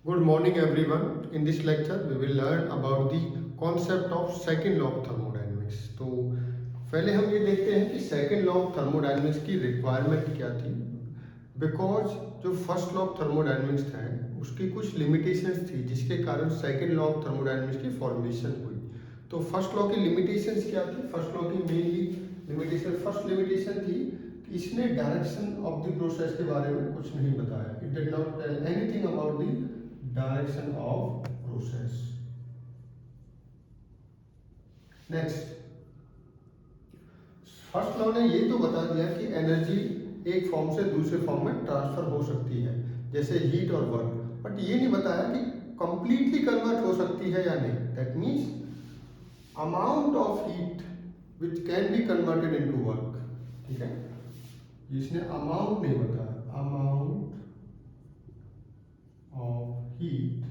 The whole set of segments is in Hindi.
Good morning everyone. In this lecture we will learn about the concept of second law of thermodynamics. तो पहले हम ये देखते हैं कि सेकंड लॉ ऑफ थर्मोडायनेमिक्स की रिक्वायरमेंट क्या थी। बिकॉज जो फर्स्ट लॉ ऑफ थर्मोडायनेमिक्स था उसकी कुछ लिमिटेशंस थी जिसके कारण सेकंड लॉ ऑफ थर्मोडायनेमिक्स की फॉर्मेशन हुई। तो फर्स्ट लॉ की लिमिटेशंस क्या थी? फर्स्ट लॉ की मेनली फर्स्ट लिमिटेशन थी कि इसने डायरेक्शन ऑफ द प्रोसेस के बारे में कुछ नहीं बताया। It did not tell anything about the direction of process. Next, first law ने ये तो बता दिया कि एनर्जी एक फॉर्म से दूसरे फॉर्म में ट्रांसफर हो सकती है, जैसे हीट और वर्क, बट ये नहीं बताया कि कंप्लीटली कन्वर्ट हो सकती है या नहीं। That means amount of heat which can be converted into work. ठीक है, इसने अमाउंट नहीं बताया, amount of heat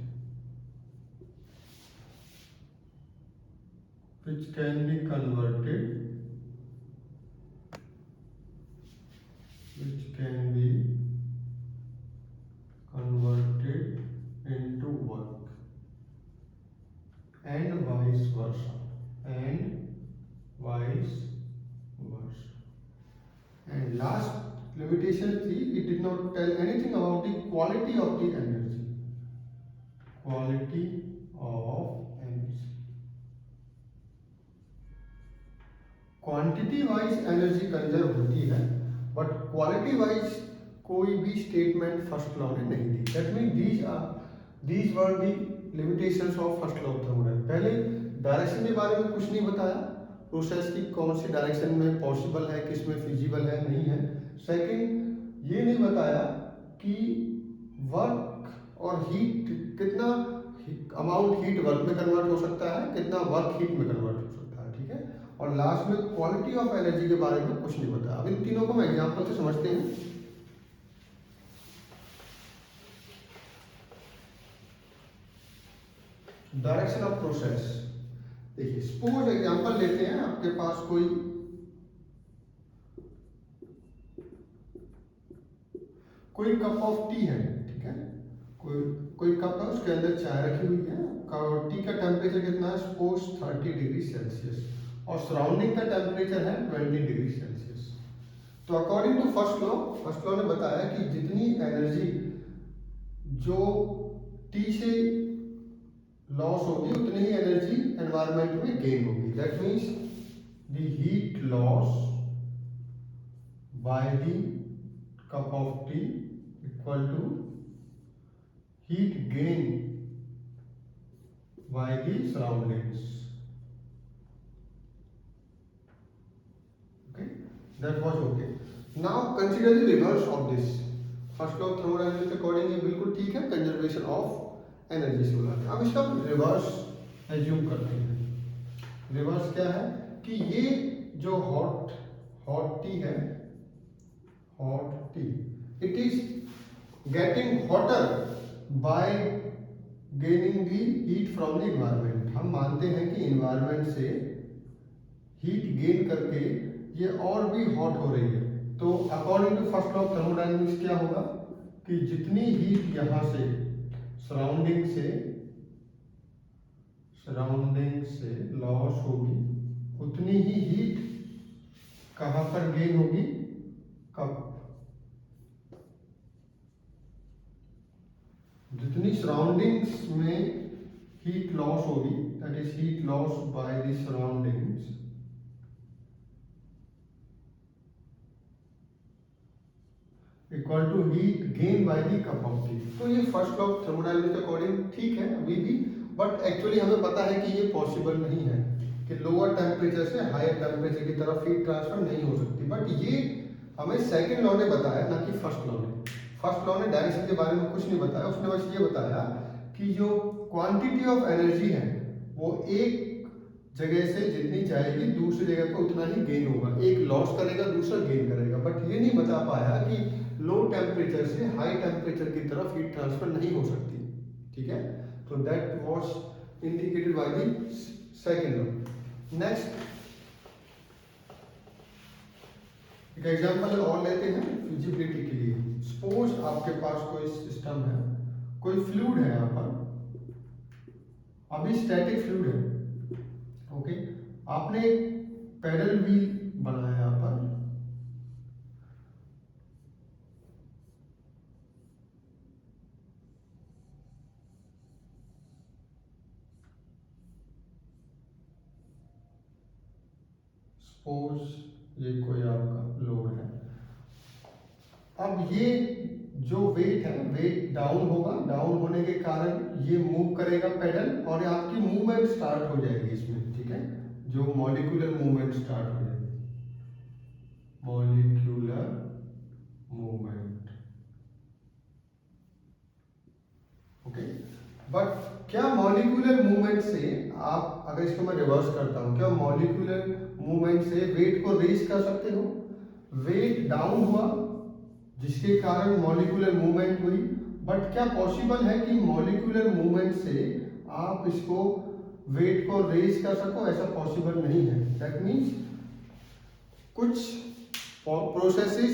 which can be converted into work and vice versa and last limitation 3, it did not tell anything about the quality of the energy. Quantity wise energy conserve होती है, बट क्वालिटी वाइज कोई भी स्टेटमेंट फर्स्ट लॉ ने नहीं दी। That mean these were the limitations of first law of thermodynamics. पहले डायरेक्शन के बारे में कुछ नहीं बताया, प्रोसेस की कौन सी डायरेक्शन में पॉसिबल है, किस में फिजिबल है, नहीं है। सेकंड, ये नहीं बताया कि वर्क और हीट कितना अमाउंट हीट वर्क में कन्वर्ट हो सकता है, कितना वर्क हीट में कन्वर्ट हो सकता है। ठीक है, और लास्ट में क्वालिटी ऑफ एनर्जी के बारे में कुछ नहीं बताया। अब इन तीनों को हम एग्जांपल से समझते हैं। डायरेक्शन ऑफ प्रोसेस, देखिए सपोज एग्जांपल लेते हैं, आपके पास कोई कप ऑफ टी है। ठीक है, कोई कप है, उसके अंदर चाय रखी हुई है। टी का टेम्परेचर कितना है? सपोज 30 डिग्री सेल्सियस, और सराउंडिंग का टेम्परेचर है 20 डिग्री सेल्सियस। तो अकॉर्डिंग टू फर्स्ट लॉ ने बताया कि जितनी एनर्जी जो टी से लॉस होगी उतनी ही एनर्जी एनवायरमेंट में गेन होगी। That means the heat loss by the cup of tea equal to heat gain by the surroundings. That was okay. Now consider the reverse of this. First law of thermodynamics के अकॉर्डिंग ये बिल्कुल ठीक है, कंजर्वेशन ऑफ एनर्जी से बोला। अब इसका रिवर्स एज्यूम करते हैं। रिवर्स क्या है कि ये जो हॉट टी है, hot T, it is getting hotter bye gaining the heat from the environment. हम मानते हैं कि इन्वायरमेंट से हीट गेन करके ये और भी हॉट हो रही है। तो according to first law of thermodynamics क्या होगा कि जितनी हीट यहां से सराउंडिंग से लॉस होगी, उतनी ही हीट कहां पर गेन होगी? कब? जितनी सराउंडिंग्स में हीट लॉस होगी, that is heat loss by the surroundings, equal to heat gain by the cup of tea. तो ये फर्स्ट लॉ ऑफ थर्मोडायनेमिक्स के अकॉर्डिंग ठीक है अभी भी, बट एक्चुअली हमें पता है कि ये पॉसिबल नहीं है कि लोअर टेम्परेचर से हायर टेम्परेचर की तरफ हीट ट्रांसफर नहीं हो सकती। बट ये हमें सेकंड लॉ ने बताया, ना कि फर्स्ट लॉ ने। फर्स्ट लॉ ने डायरेक्शन के बारे में कुछ नहीं बताया, उसने बस ये बताया कि जो क्वांटिटी ऑफ एनर्जी है वो एक जगह से जितनी जाएगी दूसरी जगह पर उतना ही गेन होगा। एक लॉस करेगा, दूसरा गेन करेगा, बट ये नहीं बता पाया कि लो टेम्परेचर से हाई टेम्परेचर की तरफ हीट ट्रांसफर नहीं हो सकती। ठीक है, तो that was indicated by the second law. Next एक एग्जांपल और लेते हैं फिजिबिलिटी के लिए। सपोज आपके पास कोई सिस्टम है, कोई फ्लूइड है यहाँ पर, अभी स्टैटिक फ्लूइड है, ओके, आपने एक पैडल व्हील बनाया यहाँ पर, सपोज ये कोई आपका लोड है। अब ये जो वेट है, वेट डाउन होगा, डाउन होने के कारण ये मूव करेगा पेडल, और आपकी मूवमेंट स्टार्ट हो जाएगी इसमें, ठीक है, जो मॉलिक्यूलर मूवमेंट स्टार्ट हो जाएगी, मॉलिक्यूलर मूवमेंट, ओके। बट क्या मॉलिक्यूलर मूवमेंट से आप, अगर इसको मैं रिवर्स करता हूं, क्या मॉलिक्यूलर मूवमेंट से वेट को रेज कर सकते हो? वेट डाउन हुआ जिसके कारण मॉलिक्यूलर मूवमेंट हुई, बट क्या पॉसिबल है कि मॉलिक्यूलर मूवमेंट से आप इसको वेट को रेज कर सको? ऐसा पॉसिबल नहीं है। दैट मीन्स कुछ प्रोसेसेस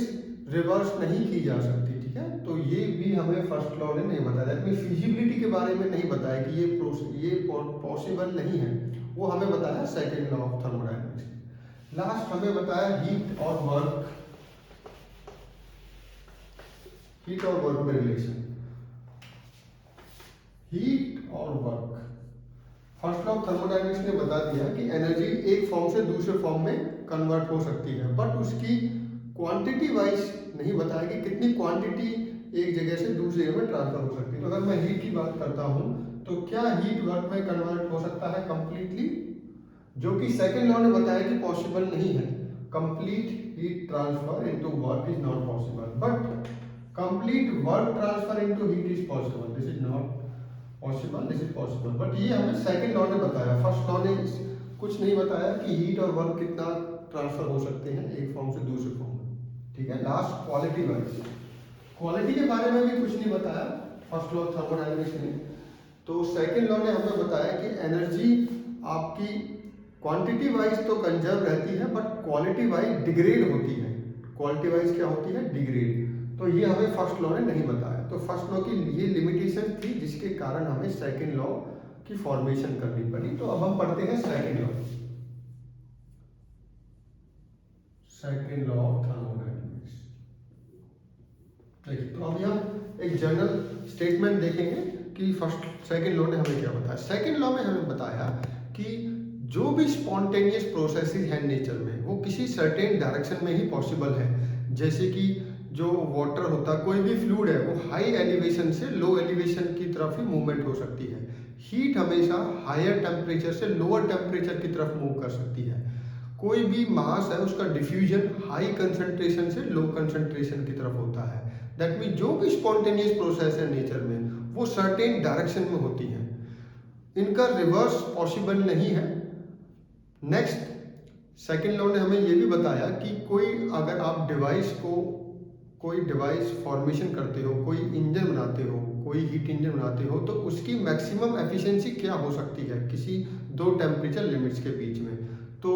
रिवर्स नहीं की जा सकती, ठीक है। तो ये भी हमें फर्स्ट लॉ ने नहीं बताया, दैट मीन्स फिजिबिलिटी के बारे में नहीं बताया कि ये पॉसिबल नहीं है, वो हमें बताया second law of thermodynamics. Last हमें बताया हीट और वर्क, हीट और वर्क में रिलेशन, हीट और work. First law of thermodynamics ने बता दिया कि एनर्जी एक फॉर्म से दूसरे फॉर्म में कन्वर्ट हो सकती है, बट उसकी क्वांटिटी वाइज नहीं बताया कि कितनी क्वांटिटी एक जगह से दूसरी जगह में ट्रांसफर हो सकती है। तो अगर मैं हीट की बात करता हूं, तो क्या हीट वर्क में कन्वर्ट हो सकता है कंप्लीटली? जो कि सेकेंड लॉ ने बताया कि पॉसिबल नहीं है। Complete heat transfer into work is not possible, but complete work transfer into heat is possible. This is not possible, this is possible, but ये हमें सेकेंड लॉ ने बताया। फर्स्ट लॉ ने कुछ नहीं बताया कि हीट और वर्क कितना ट्रांसफर हो सकते हैं एक फॉर्म से दूसरे फॉर्म में, ठीक है। लास्ट क्वालिटी वाइज, क्वालिटी के बारे में भी कुछ नहीं बताया फर्स्ट लॉ ऑफ थर्मोडायनेमिक्स ने। तो सेकेंड लॉ ने हमें बताया कि एनर्जी आपकी क्वांटिटी वाइज तो कंजर्व रहती है, बट क्वालिटी वाइज डिग्रेड होती है। क्वालिटी वाइज क्या होती है? डिग्रेड। तो ये हमें फर्स्ट लॉ ने नहीं बताया। तो फर्स्ट लॉ की ये लिमिटेशन थी, जिसके कारण हमें सेकेंड लॉ की फॉर्मेशन करनी पड़ी। तो अब हम पढ़ते हैं second law, second law of thermodynamics. देखिए, तो अभी हम एक जनरल स्टेटमेंट देखेंगे कि फर्स्ट सेकेंड लॉ ने हमें क्या बताया। सेकेंड लॉ में हमें बताया कि जो भी स्पॉन्टेनियस प्रोसेसेस हैं नेचर में, वो किसी सर्टेन डायरेक्शन में ही पॉसिबल है। जैसे कि जो वाटर होता है, कोई भी फ्लूइड है, वो हाई एलिवेशन से लो एलिवेशन की तरफ ही मूवमेंट हो सकती है। हीट हमेशा हायर टेम्परेचर से लोअर टेम्परेचर की तरफ मूव कर सकती है। कोई भी मास है, उसका डिफ्यूजन हाई कंसंट्रेशन से लो कंसंट्रेशन की तरफ होता है। दैट मीन जो भी स्पॉन्टेनियस प्रोसेस है नेचर में, वो सर्टेन डायरेक्शन में होती है, इनका रिवर्स पॉसिबल नहीं है। नेक्स्ट, सेकेंड लॉ ने हमें ये भी बताया कि अगर आप कोई डिवाइस फॉर्मेशन करते हो, कोई इंजन बनाते हो, कोई हीट इंजन बनाते हो, तो उसकी मैक्सिमम एफिशिएंसी क्या हो सकती है किसी दो टेम्परेचर लिमिट्स के बीच में। तो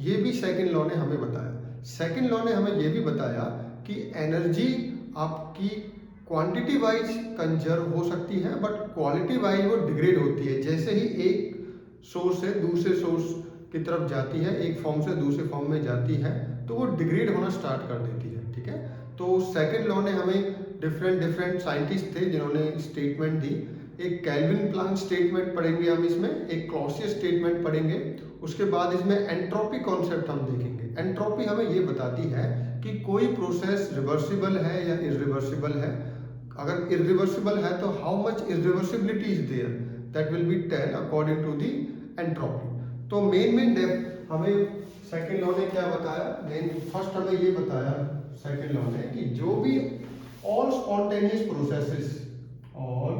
ये भी सेकेंड लॉ ने हमें बताया। सेकेंड लॉ ने हमें ये भी बताया कि एनर्जी आपकी क्वांटिटी वाइज कंजर्व हो सकती है, बट क्वालिटी वाइज वो डिग्रेड होती है। जैसे ही एक सोर्स से दूसरे सोर्स की तरफ जाती है, एक फॉर्म से दूसरे फॉर्म में जाती है, तो वो डिग्रेड होना स्टार्ट कर देती है, ठीक है। तो सेकेंड लॉ ने हमें डिफरेंट साइंटिस्ट थे जिन्होंने स्टेटमेंट दी। एक कैल्विन प्लांक स्टेटमेंट पढ़ेंगे हम इसमें, एक क्लॉसियस स्टेटमेंट पढ़ेंगे, उसके बाद इसमें एंट्रोपी कॉन्सेप्ट हम देखेंगे। एंट्रोपी हमें ये बताती है कि कोई प्रोसेस रिवर्सिबल है या इरिवर्सिबल है। अगर इरिवर्सिबल है तो how much irreversibility is there, that will be tell according to the entropy. तो मेन डेप्थ हमें सेकेंड लॉ ने क्या बताया? फर्स्ट हमें ये बताया सेकेंड लॉ ने कि जो भी all spontaneous processes, all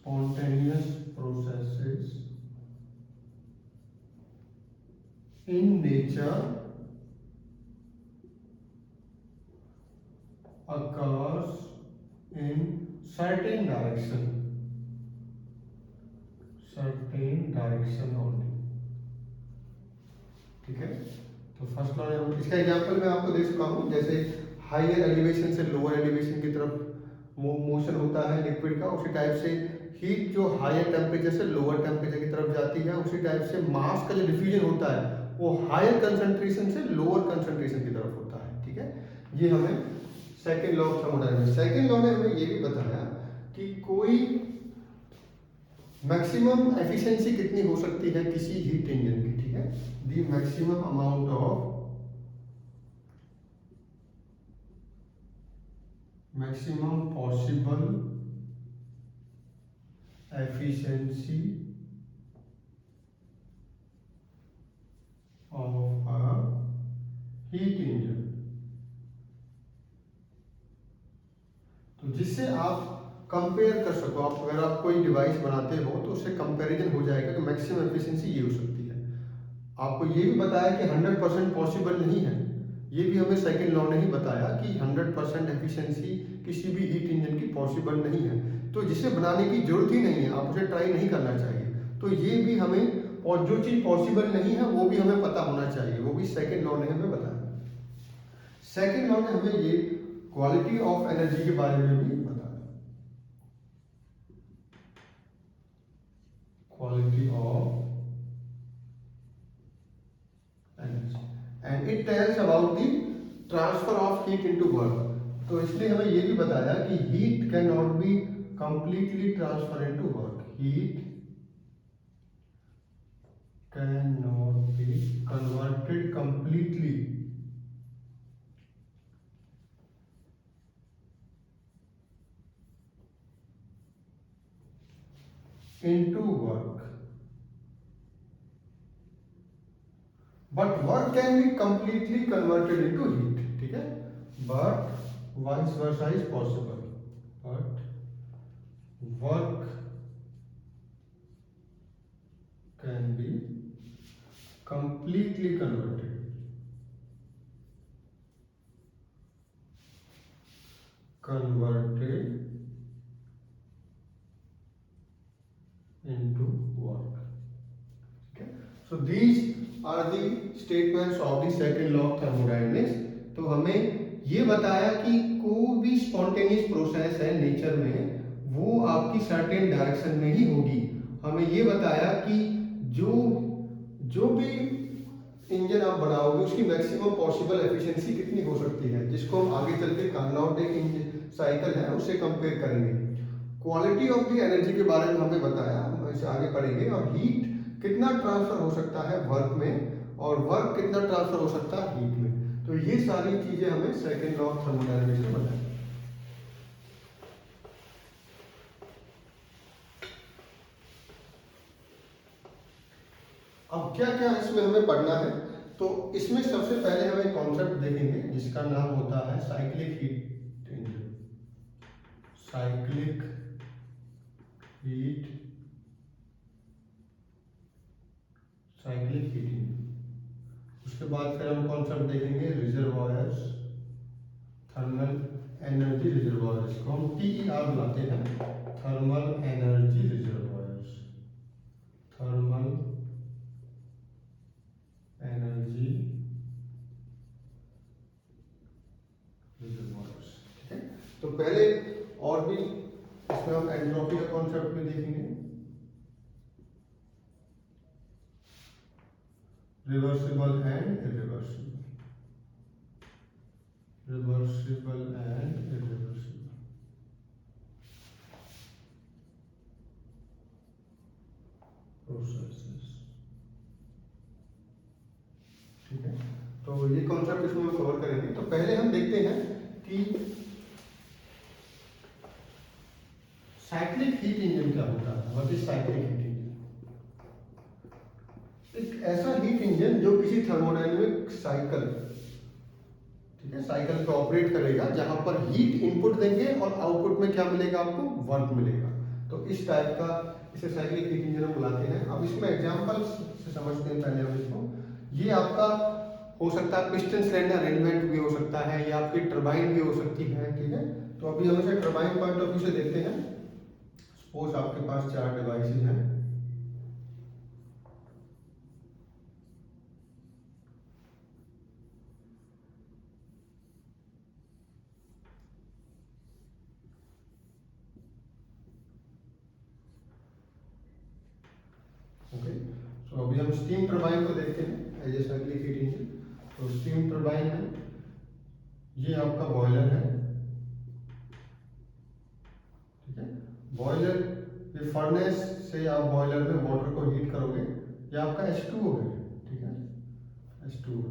spontaneous processes in nature occurs in certain direction only, ठीक है। तो फर्स्ट लॉ, इसका एग्जांपल मैं आपको दे चुका हूं, जैसे हायर एलिवेशन से लोअर एलिवेशन की तरफ मोशन होता है लिक्विड का, उसी टाइप से हीट जो हायर टेम्परेचर से लोअर टेम्परेचर की तरफ जाती है, उसी टाइप से मास का जो डिफ्यूजन होता है वो हायर कंसंट्रेशन से लोअर कंसंट्रेशन की तरफ होता है। ठीक है, ये हमें second law of thermodynamics. Second law ने हमें ये भी बताया कि कोई मैक्सिमम एफिशिएंसी कितनी हो सकती है किसी हीट इंजन की। ठीक है, the maximum amount of maximum possible efficiency of a heat engine, तो जिससे आप कंपेयर कर सको, आप अगर आप कोई डिवाइस बनाते हो तो उससे कंपैरिजन हो जाएगा कि मैक्सिमम एफिशिएंसी ये हो सकती है। आपको ये भी बताया कि 100% पॉसिबल नहीं है, ये भी हमें सेकंड लॉ ने ही बताया कि 100% एफिशिएंसी किसी भी हीट इंजन की पॉसिबल नहीं है, तो जिसे बनाने की जरूरत ही नहीं है, आप उसे ट्राई नहीं करना चाहिए। तो ये भी हमें, और जो चीज़ पॉसिबल नहीं है वो भी हमें पता होना चाहिए, वो भी सेकंड लॉ ने हमें बताया। सेकंड लॉ ने हमें ये क्वालिटी ऑफ एनर्जी के बारे में भी बताया, quality of energy, and it tells about the transfer of heat into work. तो इसलिए हमें ये भी बताया कि heat can not be completely transfer into work, heat can not be converted completely into work, but work can be completely converted into heat. ठीक है, but vice versa is possible, but work can be completely converted into work. Okay, so these are the statements of the second law of thermodynamics. तो हमें ये बताया कि कोई भी स्पॉन्टेनियस प्रोसेस है नेचर में, वो आपकी सर्टेन डायरेक्शन में ही होगी। हमें ये बताया कि जो जो भी इंजन आप बनाओगे उसकी मैक्सिमम पॉसिबल एफिशिएंसी कितनी हो सकती है, जिसको हम आगे चल के कार्नोट एक साइकिल है उससे कंपेयर करेंगे। क्वालिटी ऑफ द एनर्जी के बारे में हमें बताया, हम इसे आगे पढ़ेंगे, और हीट कितना ट्रांसफर हो सकता है वर्क में, और वर्क कितना ट्रांसफर हो सकता है हीट में। तो ये सारी चीजें हमें सेकेंड लॉ ऑफ थर्मोडायनामिक्स में बताई। अब क्या क्या इसमें हमें पढ़ना है, तो इसमें सबसे पहले हम एक कॉन्सेप्ट देखेंगे जिसका नाम होता है cyclic heat engine, cyclic heat engine. उसके बाद फिर हम कॉन्सेप्ट देखेंगे रिजर्वॉयर्स, थर्मल एनर्जी रिजर्वॉयर्स को हम TER बुलाते हैं, thermal energy reservoirs, thermal energy reservoirs. ठीक है, तो पहले और भी इसमें हम एंट्रोपी का कॉन्सेप्ट भी देखेंगे, reversible and irreversible, reversible and irreversible processes. ठीक है, तो ये कॉन्सेप्ट इसमें हम कवर करेंगे। तो पहले हम देखते हैं कि साइक्लिक हीट इंजन क्या होता है। What is cyclic heat engine? एक ऐसा हीट इंजन जो किसी थर्मोडायनेमिक साइकिल, ठीक है, साइकिल को ऑपरेट करेगा, जहां पर हीट इनपुट देंगे और आउटपुट में क्या मिलेगा, आपको वर्क मिलेगा। तो इस टाइप का इसे साइक्लिक हीट इंजन हम बुलाते हैं। अब इसमें एग्जांपल से समझते हैं पहले हम इसको। ये आपका हो सकता है पिस्टन सिलेंडर अरेंजमेंट भी हो सकता है, या आपकी टरबाइन भी हो सकती है। ठीक है, तो अभी हम इसे टरबाइन पॉइंट ऑफ व्यू से देखते हैं। सपोज आपके पास 4 डिवाइसेज हैं, हम स्टीम टरबाइन को देखते हैं as a cyclic heat engine. तो स्टीम टरबाइन में ये आपका बॉयलर है, ठीक है। बॉयलर, ये फर्नेस से आप बॉयलर में वाटर को हीट करोगे, ये आपका H2O है, ठीक है, H2O।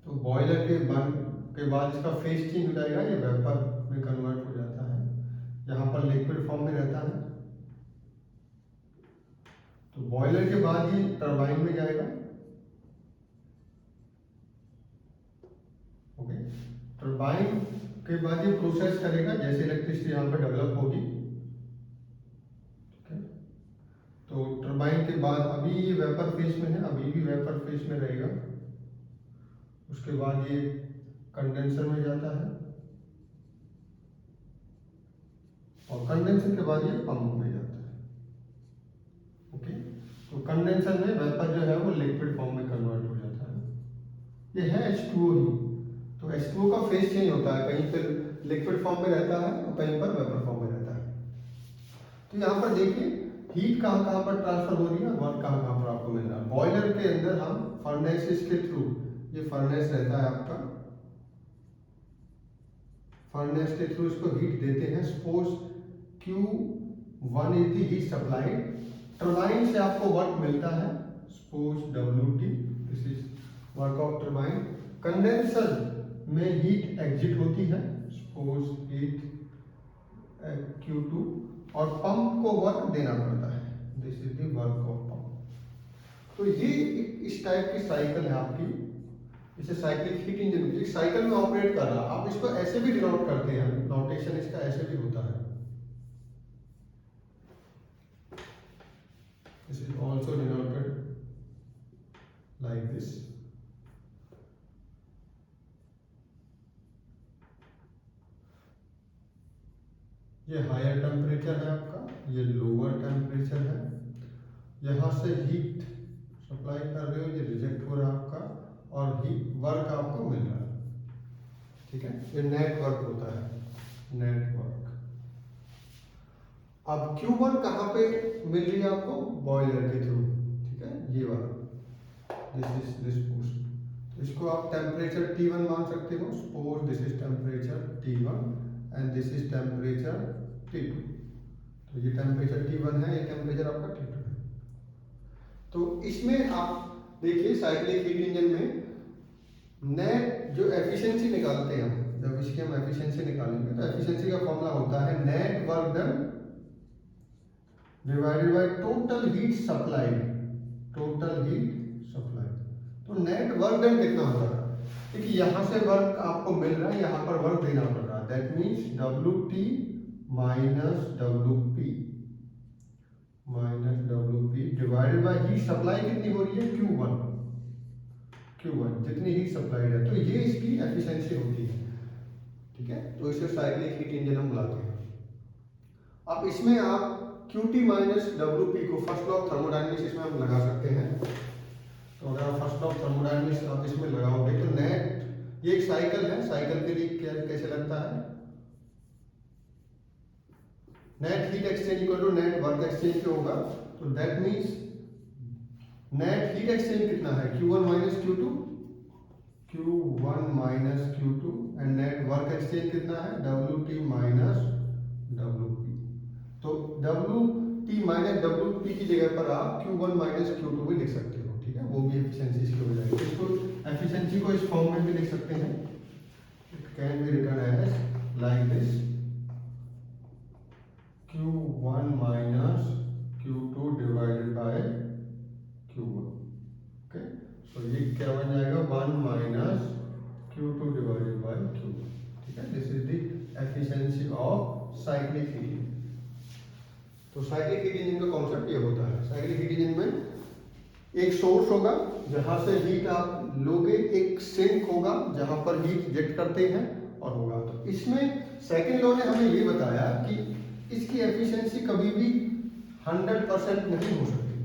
तो बॉयलर के बंद के बाद इसका फेज चेंज हो जाएगा, ये वेपर में कन्वर्ट हो जाता है, यहाँ पर लिक्विड फॉर्म में रहता है। तो बॉयलर के बाद ये टरबाइन में जाएगा, ओके। टरबाइन के बाद ये प्रोसेस करेगा, जैसे इलेक्ट्रिसिटी यहाँ पर डेवलप होगी, ठीक है। तो टरबाइन के बाद अभी ये वेपर फेज में है, अभी भी वेपर फेज में रहेगा। उसके बाद ये कंडेंसर में जाता है और कंडेंसर के बाद ये पंप में जाता है, ओके। तो कंडेंसर में वेपर जो है वो लिक्विड फॉर्म में कन्वर्ट हो जाता है, ये है H2O ही। तो H2O का फेज चेंज होता है, कहीं पर लिक्विड फॉर्म में रहता है और कहीं पर वेपर फॉर्म में रहता है। तो यहाँ पर देखिए हीट कहाँ कहाँ पर ट्रांसफर हो रही है, वर्क कहाँ कहाँ पर आपको मिल रहा है। बॉयलर के अंदर हम फर्नेसेस के थ्रू, ये फर्नेस रहता है आपका, फर्नेस के थ्रू इसको हीट देते हैं। Suppose Q1 is the heat supplied, turbine से आपको वर्क मिलता है, suppose WT, this is work of turbine. Condenser में हीट एग्जिट होती है, सपोज हीट Q2, और पंप को वर्क देना पड़ता है, this is the work of pump. तो ये इस टाइप की साइकिल है आपकी, इसे साइक्लिक हीट इंजन, इस साइकिल में ऑपरेट कर रहा। आप इसको ऐसे भी डिनोट करते हैं, नोटेशन इसका ऐसे भी होता है, this is also denoted like this. ये हायर टेम्परेचर है आपका, ये लोअर टेम्परेचर है, यहाँ से हीट सप्लाई कर रहे हो, ये रिजेक्ट हो रहा है आपका, और हीट वर्क आपको मिल रहा है, ठीक है। ये नेट वर्क होता है, नेट वर्क। अब Q1 कहाँ पे मिल रही है आपको, बॉयलर के थ्रू, ठीक है, ये वाला, दिस इज दिस पोस्ट। इसको आप टेम्परेचर T1 मान सकते हो, suppose this is temperature T1 and this is temperature T2। तो ये टेम्परेचर T1 है, ये टेम्परेचर आपका T2 है। तो इसमें आप देखिए साइक्लिक हीट इंजन में नेट जो एफिशिएंसी निकालते हैं, जब इसकी हम एफिशिएंसी निकालेंगे तो एफिशिएंसी का फॉर्मूला होता है net work done divided by total heat supply, total heat supply. तो नेट वर्क डन कितना होगा, क्योंकि यहाँ से वर्क आपको मिल रहा है, यहाँ पर वर्क देना पड़ रहा है, that means WT minus WP divided by heat supply कितनी हो रही है, Q1 जितनी हीट सप्लाइड है। तो ये इसकी एफिशिएंसी होती है, ठीक है। तो इसे साइक्लिक हीट इंजन हम बुलाते हैं। अब इसमें आप QT माइनस WP को फर्स्ट लॉ ऑफ थर्मोडायनेमिक्स इसमें हम लगा सकते हैं। तो अगर आप फर्स्ट लॉ ऑफ थर्मोडायनेमिक्स आप इसमें लगाओगे तो नेट, ये एक साइकिल है, साइकिल के लिए कैसे लगता है, net heat exchange equal to net work exchange क्या होगा। तो that means net heat exchange कितना है, Q1 minus Q2, Q1 minus Q2, and net work exchange कितना है, WT माइनस WP। तो WT माइनस WP की जगह पर आप Q1 माइनस Q2 भी लिख सकते हो, ठीक है, वो भी एफिशिएंसी इसकी हो जाएगी। इसको एफिशिएंसी को इस फॉर्म में भी लिख सकते हैं, it can be written as like this, Q1 minus Q2 divided by Q1, okay. So ये क्या बन जाएगा, 1 minus Q2 divided by Q1, ठीक है। This is the efficiency of cyclic heat engine. तो साइक्लिक हीट इंजन का कॉन्सेप्ट ये होता है, साइक्लिक हीट इंजन में एक सोर्स होगा जहां से हीट आप लोगे, एक सिंक होगा जहां पर हीट रिजेक्ट करते हैं और होगा। तो इसमें सेकंड लॉ ने हमें ये बताया कि इसकी एफिशिएंसी कभी भी 100% नहीं हो सकती,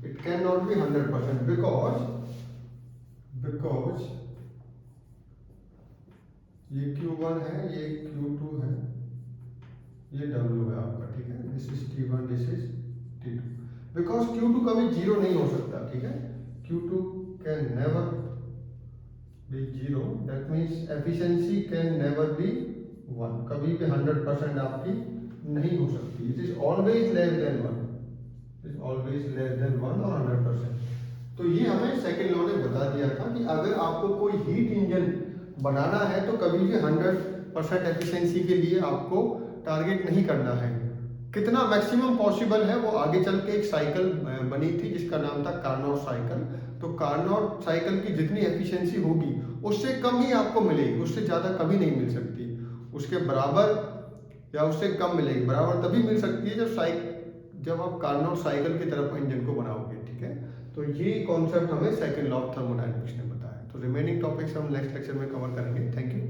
it can not be 100% because ये Q1 है, ये Q2 है, ये W है आपका, ठीक है, this is T1, this is T2। Because Q2 कभी जीरो नहीं हो सकता, ठीक है। Q2 can never be zero, that means efficiency can never be 1, कभी भी 100% आपकी नहीं हो सकती। It is always less than 1, it is always less than 1 और 100%। तो ये हमें सेकेंड लॉ ने बता दिया था कि अगर आपको कोई हीट इंजन बनाना है तो कभी भी 100% एफिशिएंसी के लिए आपको टारगेट नहीं करना है। कितना मैक्सिमम पॉसिबल है वो आगे चल के एक साइकिल बनी थी जिसका नाम था कार्नोट साइकिल। तो कार्नोट साइकिल की जितनी एफिशिएंसी होगी उससे कम ही आपको मिलेगी, उससे ज़्यादा कभी नहीं मिल सकती। उसके बराबर या उससे कम मिलेगी, बराबर तभी मिल सकती है जब आप कार्नोट साइकिल की तरफ इंजन को बनाओगे, ठीक है। तो ये कॉन्सेप्ट हमें सेकंड लॉ ऑफ थर्मोडायनेमिक्स ने बताया। तो रिमेनिंग टॉपिक्स हम नेक्स्ट लेक्चर में कवर करेंगे। Thank you.